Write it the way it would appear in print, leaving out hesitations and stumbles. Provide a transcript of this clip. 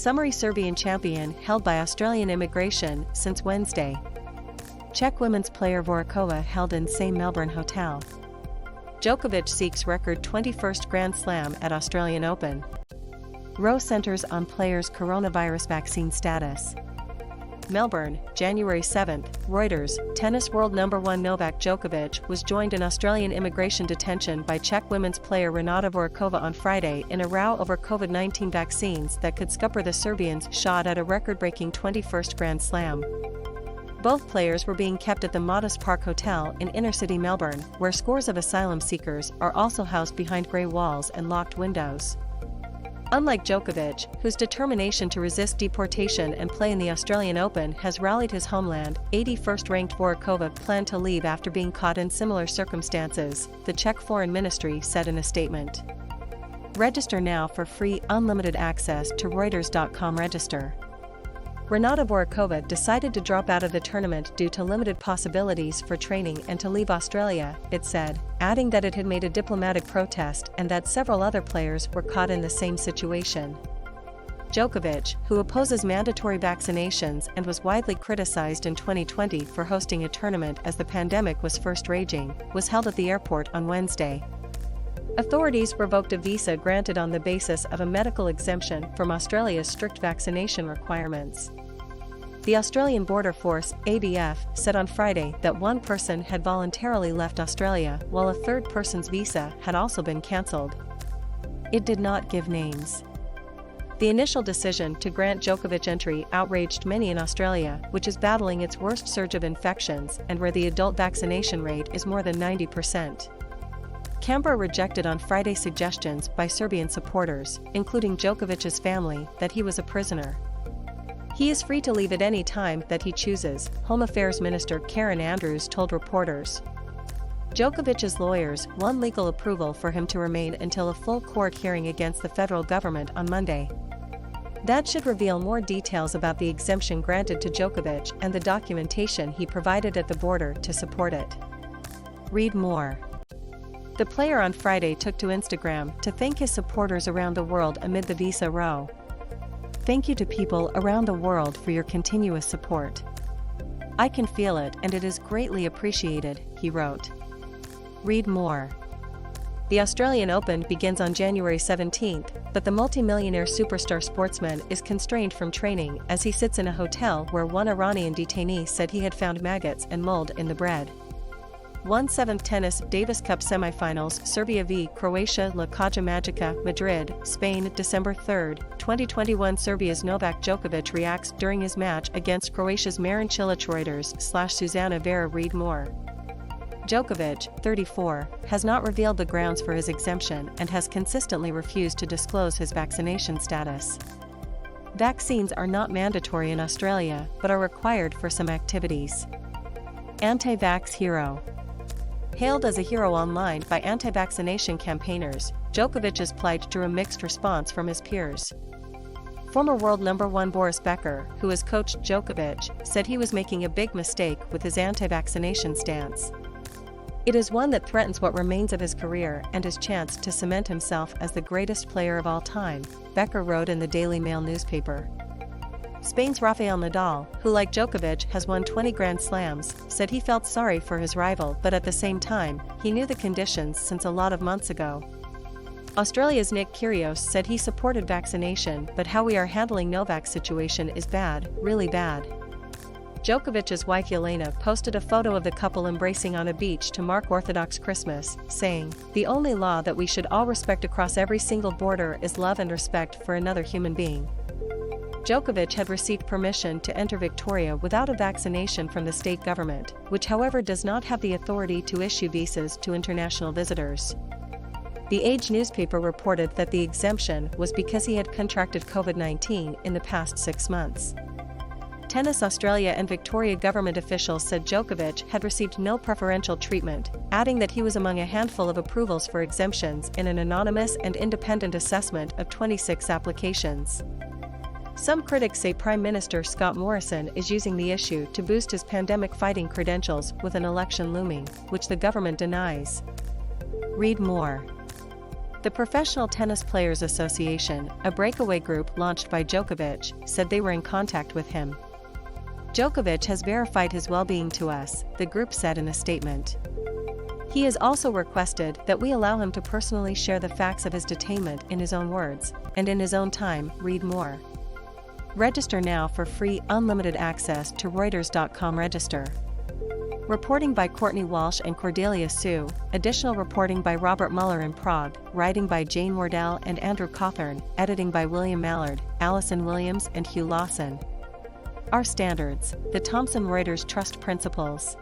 Summary Serbian champion held by Australian immigration since Wednesday. Czech women's player Voracova held in same Melbourne hotel. Djokovic seeks record 21st Grand Slam at Australian Open. Row centers on players' coronavirus vaccine status. Melbourne, January 7, Reuters, tennis world number 1 Novak Djokovic was joined in Australian immigration detention by Czech women's player Renata Voracova on Friday in a row over COVID-19 vaccines that could scupper the Serbians' shot at a record-breaking 21st Grand Slam. Both players were being kept at the Modest Park Hotel in inner-city Melbourne, where scores of asylum seekers are also housed behind grey walls and locked windows. Unlike Djokovic, whose determination to resist deportation and play in the Australian Open has rallied his homeland, 81st-ranked Voracova planned to leave after being caught in similar circumstances, the Czech Foreign Ministry said in a statement. Register now for free, unlimited access to Reuters.com. Register. Renata Voracova decided to drop out of the tournament due to limited possibilities for training and to leave Australia, it said, adding that it had made a diplomatic protest and that several other players were caught in the same situation. Djokovic, who opposes mandatory vaccinations and was widely criticized in 2020 for hosting a tournament as the pandemic was first raging, was held at the airport on Wednesday. Authorities revoked a visa granted on the basis of a medical exemption from Australia's strict vaccination requirements. The Australian Border Force, ABF, said on Friday that one person had voluntarily left Australia while a third person's visa had also been cancelled. It did not give names. The initial decision to grant Djokovic entry outraged many in Australia, which is battling its worst surge of infections and where the adult vaccination rate is more than 90%. Canberra rejected on Friday suggestions by Serbian supporters, including Djokovic's family, that he was a prisoner. He is free to leave at any time that he chooses, Home Affairs Minister Karen Andrews told reporters. Djokovic's lawyers won legal approval for him to remain until a full court hearing against the federal government on Monday. That should reveal more details about the exemption granted to Djokovic and the documentation he provided at the border to support it. Read more. The player on Friday took to Instagram to thank his supporters around the world amid the visa row. Thank you to people around the world for your continuous support. I can feel it and it is greatly appreciated, he wrote. Read more. The Australian Open begins on January 17, but the multi-millionaire superstar sportsman is constrained from training as he sits in a hotel where one Iranian detainee said he had found maggots and mold in the bread. 1/7 Tennis Davis Cup Semifinals Serbia v Croatia La Caja Magica, Madrid, Spain, December 3, 2021 Serbia's Novak Djokovic reacts during his match against Croatia's Marin Cilic. Reuters/Susanna Vera. Read more. Djokovic, 34, has not revealed the grounds for his exemption and has consistently refused to disclose his vaccination status. Vaccines are not mandatory in Australia but are required for some activities. Anti-vax hero. Hailed as a hero online by anti-vaccination campaigners, Djokovic's plight drew a mixed response from his peers. Former world number 1 Boris Becker, who has coached Djokovic, said he was making a big mistake with his anti-vaccination stance. It is one that threatens what remains of his career and his chance to cement himself as the greatest player of all time, Becker wrote in the Daily Mail newspaper. Spain's Rafael Nadal, who like Djokovic has won 20 Grand Slams, said he felt sorry for his rival but at the same time, he knew the conditions since a lot of months ago. Australia's Nick Kyrgios said he supported vaccination but how we are handling Novak's situation is bad, really bad. Djokovic's wife Yelena posted a photo of the couple embracing on a beach to mark Orthodox Christmas, saying, "The only law that we should all respect across every single border is love and respect for another human being." Djokovic had received permission to enter Victoria without a vaccination from the state government, which however does not have the authority to issue visas to international visitors. The Age newspaper reported that the exemption was because he had contracted COVID-19 in the past 6 months. Tennis Australia and Victoria government officials said Djokovic had received no preferential treatment, adding that he was among a handful of approvals for exemptions in an anonymous and independent assessment of 26 applications. Some critics say Prime Minister Scott Morrison is using the issue to boost his pandemic-fighting credentials with an election looming, which the government denies. Read more. The Professional Tennis Players Association, a breakaway group launched by Djokovic, said they were in contact with him. Djokovic has verified his well-being to us, the group said in a statement. He has also requested that we allow him to personally share the facts of his detainment in his own words, and in his own time. Read more. Register now for free, unlimited access to Reuters.com. Register. Reporting by Courtney Walsh and Cordelia Sue, additional reporting by Robert Mueller in Prague, writing by Jane Wardell and Andrew Cawthorn, editing by William Mallard, Allison Williams and Hugh Lawson. Our standards, the Thomson Reuters Trust Principles.